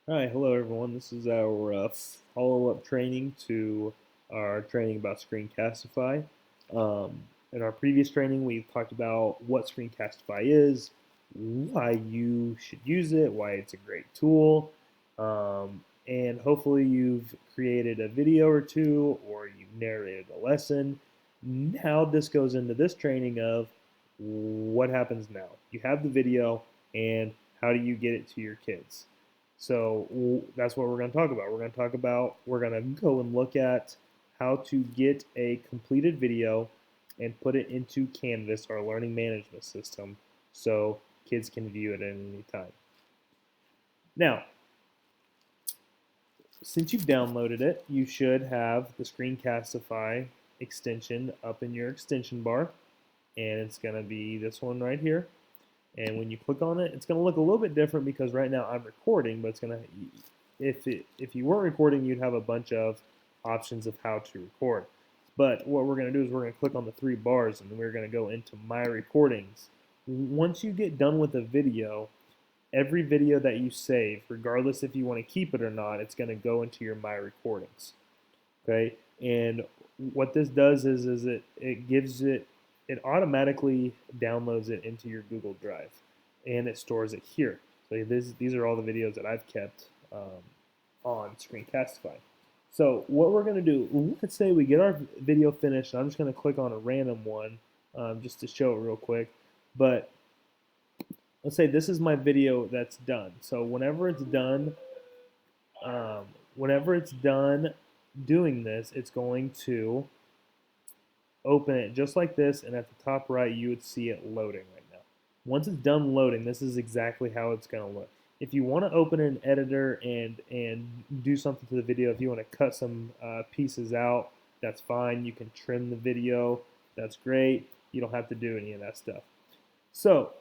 Hi, hello everyone. This is our follow-up training to our training about Screencastify. Um, in our previous training, we talked about what Screencastify is, why you should use it, why it's a great tool, and hopefully you've created a video or two or you've narrated a lesson. Now this goes into this training of what happens now. You have the video, and how do you get it to your kids? So that's what we're going to talk about. We're going to go and look at how to get a completed video and put it into Canvas, our learning management system, so kids can view it at any time. Now, since you've downloaded it, you should have the Screencastify extension up in your extension bar, and it's going to be this one right here. And when you click on it, it's going to look a little bit different because right now I'm recording, but it's going to, if you weren't recording, you'd have a bunch of options of how to record. But what we're going to do is we're going to click on the three bars and we're going to go into My Recordings. Once you get done with a video, every video that you save, regardless if you want to keep it or not, it's going to go into your My Recordings. Okay, and what this does is it gives it automatically downloads it into your Google Drive, and it stores it here. So these are all the videos that I've kept on Screencastify. So what we're going to do, let's say we get our video finished, and I'm just going to click on a random one just to show it real quick. But let's say this is my video that's done. So um, whenever it's done doing this, it's going to open it just like this, and at the top right, you would see it loading right now. Once it's done loading, this is exactly how it's going to look. If you want to open an editor and do something to the video, if you want to cut some pieces out, that's fine. You can trim the video. That's great. You don't have to do any of that stuff. So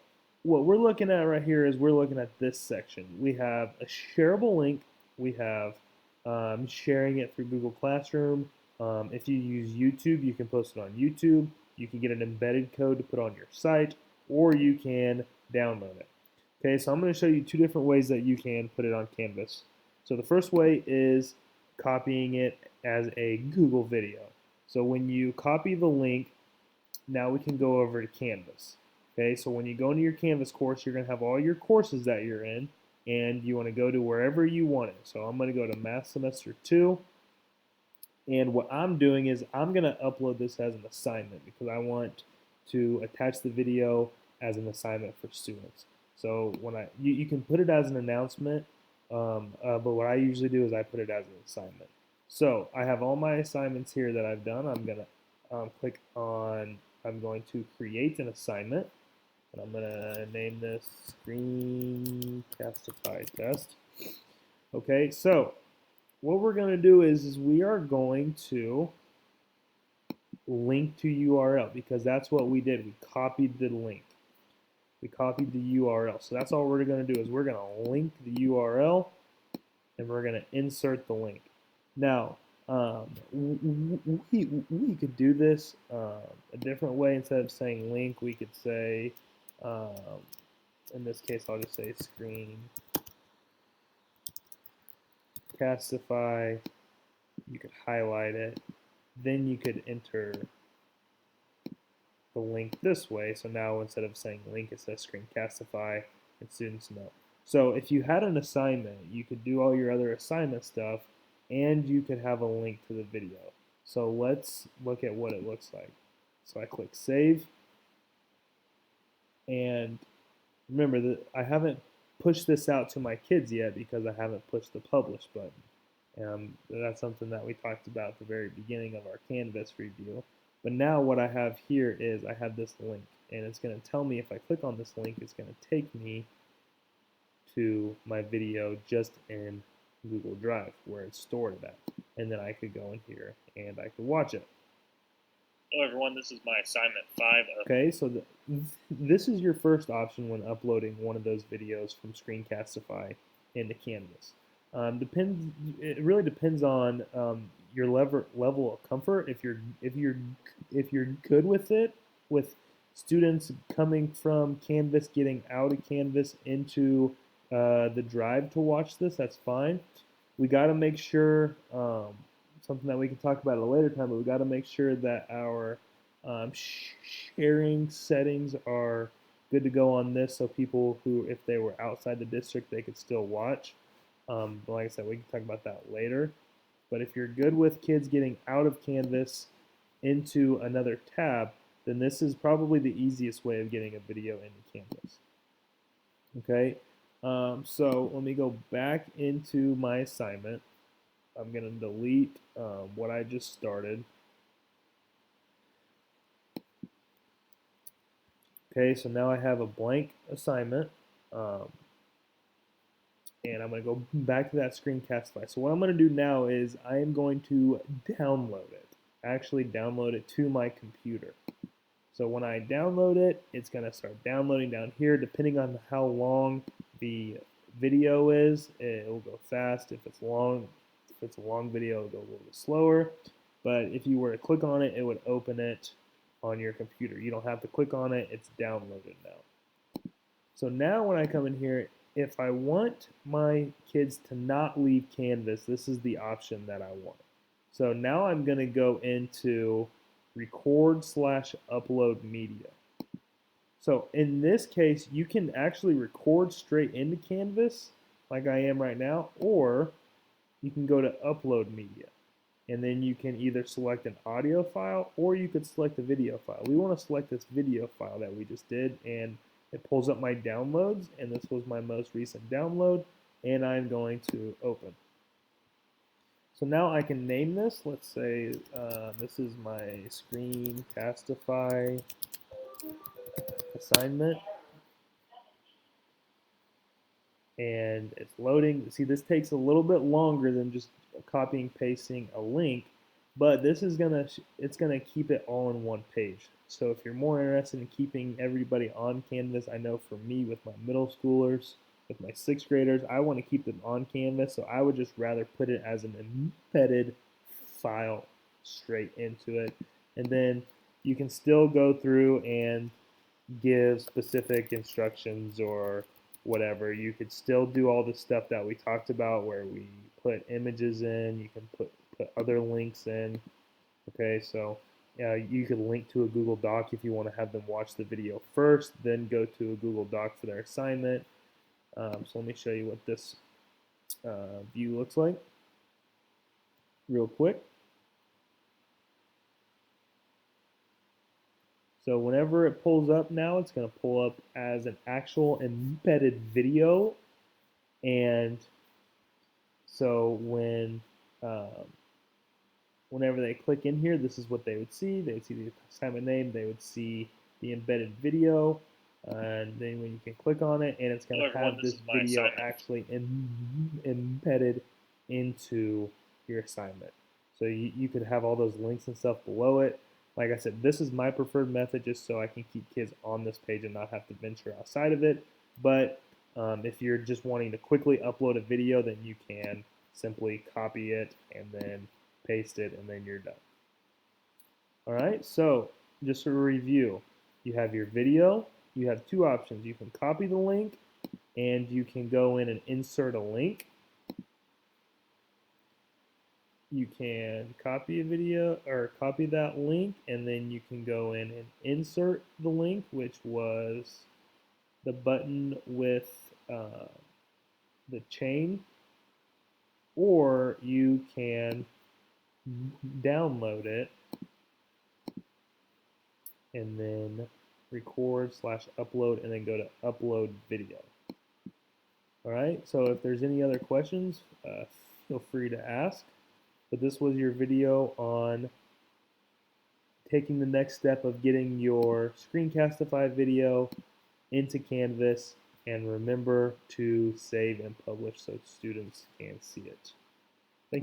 what we're looking at right here is we're looking at this section. We have a shareable link. We have sharing it through Google Classroom. If you use YouTube, you can post it on YouTube. You can get an embedded code to put on your site, or you can download it. Okay, so I'm going to show you two different ways that you can put it on Canvas. So the first way is copying it as a Google video. So when you copy the link, now we can go over to Canvas. Okay, so when you go into your Canvas course, you're going to have all your courses that you're in, and you want to go to wherever you want it. So I'm going to go to Math Semester 2, and what I'm doing is I'm going to upload this as an assignment because I want to attach the video as an assignment for students. So you can put it as an announcement, but what I usually do is I put it as an assignment. So I have all my assignments here that I've done. I'm going to click on, I'm going to create an assignment, and I'm going to name this Screencastify test. Okay, so what we're going to do is we are going to link to URL because that's what we did. We copied the link. We copied the URL. So that's all we're going to do is we're going to link the URL and we're going to insert the link. Now, we could do this a different way. Instead of saying link, we could say, in this case, I'll just say Screencastify. You could highlight it. Then you could enter the link this way. So now instead of saying link, it says Screencastify, and students know. So if you had an assignment, you could do all your other assignment stuff, and you could have a link to the video. So let's look at what it looks like. So I click Save, and remember that I haven't pushed this out to my kids yet because I haven't pushed the Publish button. That's something that we talked about at the very beginning of our Canvas review. But now what I have here is I have this link, and it's going to tell me if I click on this link, it's going to take me to my video just in Google Drive where it's stored at. And then I could go in here and I could watch it. Hello everyone, this is my assignment 5 of Okay, so this is your first option when uploading one of those videos from Screencastify into Canvas. It really depends on your level of comfort. If you're good with it, with students coming from Canvas, getting out of Canvas into the drive to watch this, that's fine. We got to make sure, something that we can talk about at a later time, but we got to make sure that our sharing settings are good to go on this, so people who, if they were outside the district, they could still watch. But like I said, we can talk about that later. But if you're good with kids getting out of Canvas into another tab, then this is probably the easiest way of getting a video into Canvas. Okay, so let me go back into my assignment. I'm going to delete what I just started. Okay, so now I have a blank assignment. And I'm going to go back to that Screencastify. So what I'm going to do now is I am going to download it. Actually download it to my computer. So when I download it, it's going to start downloading down here. Depending on how long the video is, it will go fast. If it's a long video, it'll go a little bit slower. But if you were to click on it, it would open it on your computer. You don't have to click on it. It's downloaded now. So now when I come in here, if I want my kids to not leave Canvas, this is the option that I want. So now I'm going to go into record/upload media. So in this case, you can actually record straight into Canvas like I am right now, or you can go to upload media. And then you can either select an audio file or you could select a video file. We want to select this video file that we just did, and it pulls up my downloads, and this was my most recent download, and I'm going to open. So now I can name this. Let's say this is my Screencastify assignment. And it's loading. See, this takes a little bit longer than just copying pasting a link, but this is it's gonna keep it all in one page. So if you're more interested in keeping everybody on Canvas, I know for me with my middle schoolers, with my 6th graders, I want to keep them on Canvas, so I would just rather put it as an embedded file straight into it. And then you can still go through and give specific instructions or whatever. You could still do all the stuff that we talked about where we put images in, you can put other links in. Okay, so you could link to a Google Doc if you want to have them watch the video first, then go to a Google Doc for their assignment. So let me show you what this view looks like real quick. So whenever it pulls up now, it's going to pull up as an actual embedded video. And so whenever they click in here, this is what they would see. They would see the assignment name. They would see the embedded video. And then when you can click on it, and it's going to have this video actually embedded into your assignment. So you could have all those links and stuff below it. Like I said, this is my preferred method just so I can keep kids on this page and not have to venture outside of it. But if you're just wanting to quickly upload a video, then you can simply copy it and then paste it, and then you're done. All right, so just to review, you have your video. You have two options. You can copy the link, and you can go in and insert a link. You can copy a video or copy that link, and then you can go in and insert the link, which was the button with the chain, or you can download it and then record/upload and then go to upload video. All right, so if there's any other questions, feel free to ask. But this was your video on taking the next step of getting your Screencastify video into Canvas, and remember to save and publish so students can see it.